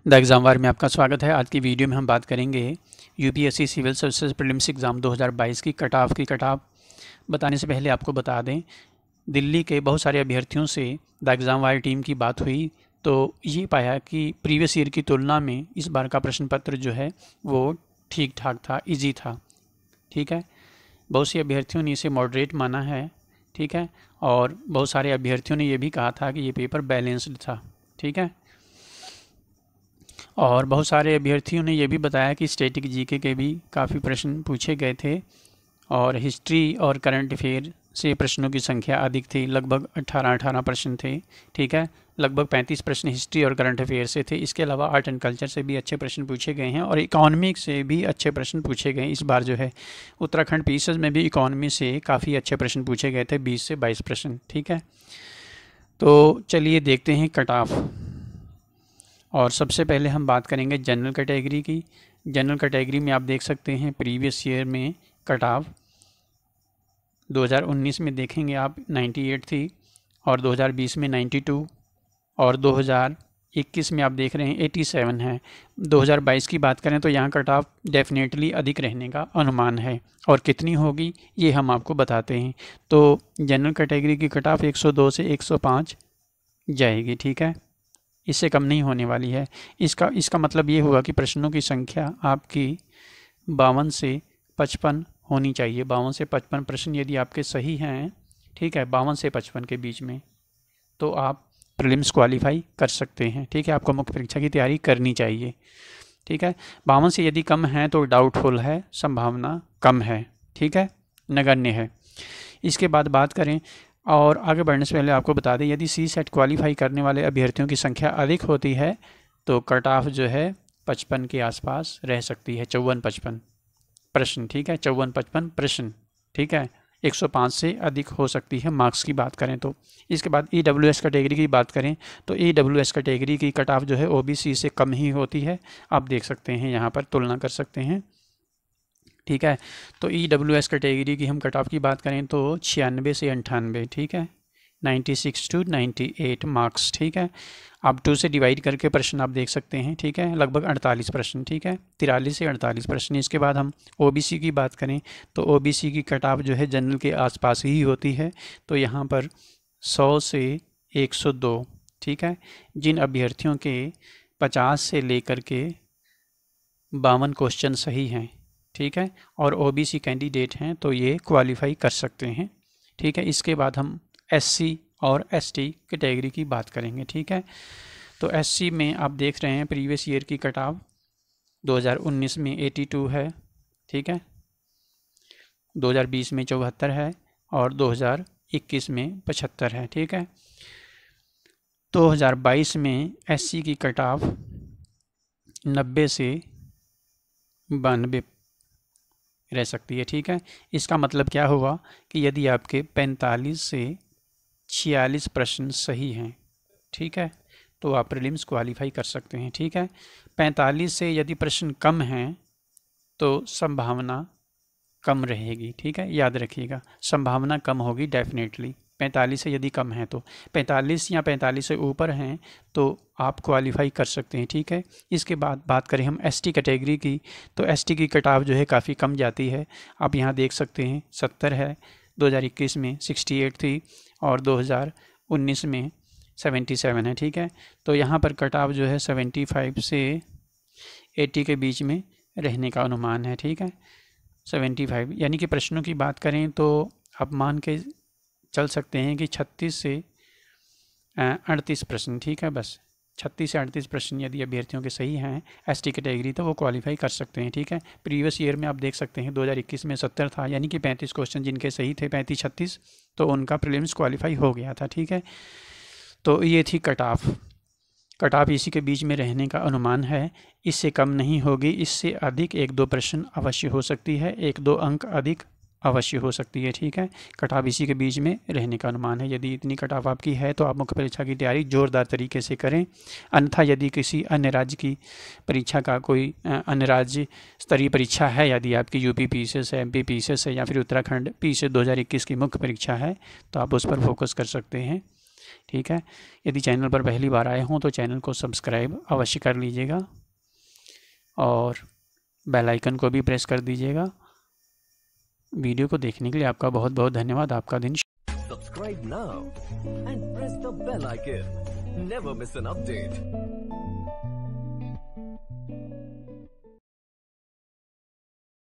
The exam वार में आपका स्वागत है। आज की वीडियो में हम बात करेंगे UPSC civil services prelims exam 2022 की कट ऑफ बताने से पहले आपको बता दें, दिल्ली के बहुत सारे अभ्यर्थियों से द एग्ज़ाम वार टीम की बात हुई तो ये पाया कि प्रीवियस ईयर की तुलना में इस बार का प्रश्न पत्र जो है वो ठीक ठाक था, ईजी था। ठीक है, बहुत से अभ्यर्थियों ने इसे मॉडरेट माना है। ठीक है, और बहुत सारे अभ्यर्थियों ने ये भी कहा था कि ये पेपर बैलेंस्ड था। ठीक है, और बहुत सारे अभ्यर्थियों ने यह भी बताया कि स्टैटिक जीके के भी काफ़ी प्रश्न पूछे गए थे और हिस्ट्री और करंट अफेयर से प्रश्नों की संख्या अधिक थी, लगभग 18 प्रश्न थे। ठीक है, लगभग 35 प्रश्न हिस्ट्री और करंट अफेयर से थे। इसके अलावा आर्ट एंड कल्चर से भी अच्छे प्रश्न पूछे गए हैं और इकोनॉमिक से भी अच्छे प्रश्न पूछे गए। इस बार जो है उत्तराखंड पीसेस में भी इकोनॉमी से काफ़ी अच्छे प्रश्न पूछे गए थे, 20 से 22 प्रश्न। ठीक है, तो चलिए देखते हैं कट ऑफ। और सबसे पहले हम बात करेंगे जनरल कैटेगरी की। जनरल कैटेगरी में आप देख सकते हैं प्रीवियस ईयर में कट ऑफ 2019 में देखेंगे आप 98 थी और 2020 में 92 और 2021 में आप देख रहे हैं 87 है। 2022 की बात करें तो यहाँ कट ऑफ डेफिनेटली अधिक रहने का अनुमान है और कितनी होगी ये हम आपको बताते हैं। तो जनरल कैटेगरी की कट ऑफ 102 से 105 जाएगी। ठीक है, इससे कम नहीं होने वाली है। इसका मतलब ये हुआ कि प्रश्नों की संख्या आपकी 52 से 55 होनी चाहिए। 52 से 55 प्रश्न यदि आपके सही हैं, ठीक है, 52 से 55 के बीच में, तो आप प्रीलिम्स क्वालिफाई कर सकते हैं। ठीक है, आपको मुख्य परीक्षा की तैयारी करनी चाहिए। ठीक है, 52 से यदि कम है तो डाउटफुल है, संभावना कम है। ठीक है, नगण्य है। इसके बाद बात करें और आगे बढ़ने से पहले आपको बता दें, यदि सी सेट क्वालिफाई करने वाले अभ्यर्थियों की संख्या अधिक होती है तो कट ऑफ जो है 55 के आसपास रह सकती है, 54-55 प्रश्न। ठीक है, 54-55 प्रश्न। ठीक है, 105 से अधिक हो सकती है मार्क्स की बात करें तो। इसके बाद EWS कैटेगरी की बात करें तो EWS कैटेगरी की कट ऑफ जो है OBC से कम ही होती है। आप देख सकते हैं, यहाँ पर तुलना कर सकते हैं। ठीक है, तो EWS कैटेगरी की हम कट ऑफ की बात करें तो 96 से 98। ठीक है, 96 to 98 मार्क्स। ठीक है, आप 2 से डिवाइड करके प्रश्न आप देख सकते हैं। ठीक है, लगभग 48 प्रश्न। ठीक है, 43 से 48 प्रश्न। इसके बाद हम OBC की बात करें तो OBC की कट ऑफ जो है जनरल के आसपास ही होती है, तो यहाँ पर 100 से 102। ठीक है, जिन अभ्यर्थियों के 50 से लेकर के 52 क्वेश्चन सही हैं, ठीक है, और OBC कैंडिडेट हैं तो ये क्वालिफाई कर सकते हैं। ठीक है, इसके बाद हम SC और ST कैटेगरी की बात करेंगे। ठीक है, तो SC में आप देख रहे हैं प्रीवियस ईयर की कट ऑफ 2019 में 82 है। ठीक है, 2020 में 74 है और 2021 में 75 है। ठीक है, 2022 में SC की कट ऑफ 90 से 92 रह सकती है। ठीक है, इसका मतलब क्या हुआ कि यदि आपके 45 से 46 प्रश्न सही हैं, ठीक है, तो आप प्रीलिम्स क्वालिफाई कर सकते हैं। ठीक है, 45 से यदि प्रश्न कम हैं तो संभावना कम रहेगी। ठीक है, याद रखिएगा, संभावना कम होगी डेफिनेटली। 45 से यदि कम है तो 45 या 45 से ऊपर हैं तो आप क्वालिफाई कर सकते हैं। ठीक है, इसके बाद बात करें हम ST कैटेगरी की तो ST की कट ऑफ जो है काफ़ी कम जाती है। आप यहाँ देख सकते हैं 70 है, 2021 में 68 थी और 2019 में 77 है। ठीक है, तो यहाँ पर कट ऑफ जो है 75 से 80 के बीच में रहने का अनुमान है। ठीक है, 75, यानी कि प्रश्नों की बात करें तो आप मान के चल सकते हैं कि 36 से 38 प्रश्न। ठीक है, बस 36 से 38 प्रश्न यदि अभ्यर्थियों के सही हैं ST कैटेगरी तो वो क्वालिफाई कर सकते हैं। ठीक है, प्रीवियस ईयर में आप देख सकते हैं 2021 में 70 था, यानी कि 35 क्वेश्चन जिनके सही थे 35-36, तो उनका प्रीलिम्स क्वालिफाई हो गया था। ठीक है, तो ये थी कट ऑफ। कट ऑफ इसी के बीच में रहने का अनुमान है, इससे कम नहीं होगी। इससे अधिक 1-2 प्रश्न अवश्य हो सकती है, 1-2 अंक अधिक अवश्य हो सकती है। ठीक है, कट ऑफ इसी के बीच में रहने का अनुमान है। यदि इतनी कट ऑफ आपकी है तो आप मुख्य परीक्षा की तैयारी जोरदार तरीके से करें। अन्यथा यदि किसी अन्य राज्य की परीक्षा का कोई अन्य राज्य स्तरीय परीक्षा है, यदि आपकी UP PCS है, MP PCS है या फिर उत्तराखंड PCS 2021 की मुख्य परीक्षा है, तो आप उस पर फोकस कर सकते हैं। ठीक है, यदि चैनल पर पहली बार आए हों तो चैनल को सब्सक्राइब अवश्य कर लीजिएगा और बेल आइकन को भी प्रेस कर दीजिएगा। वीडियो को देखने के लिए आपका बहुत बहुत धन्यवाद। आपका दिन Subscribe now and press the bell icon. Never miss an update.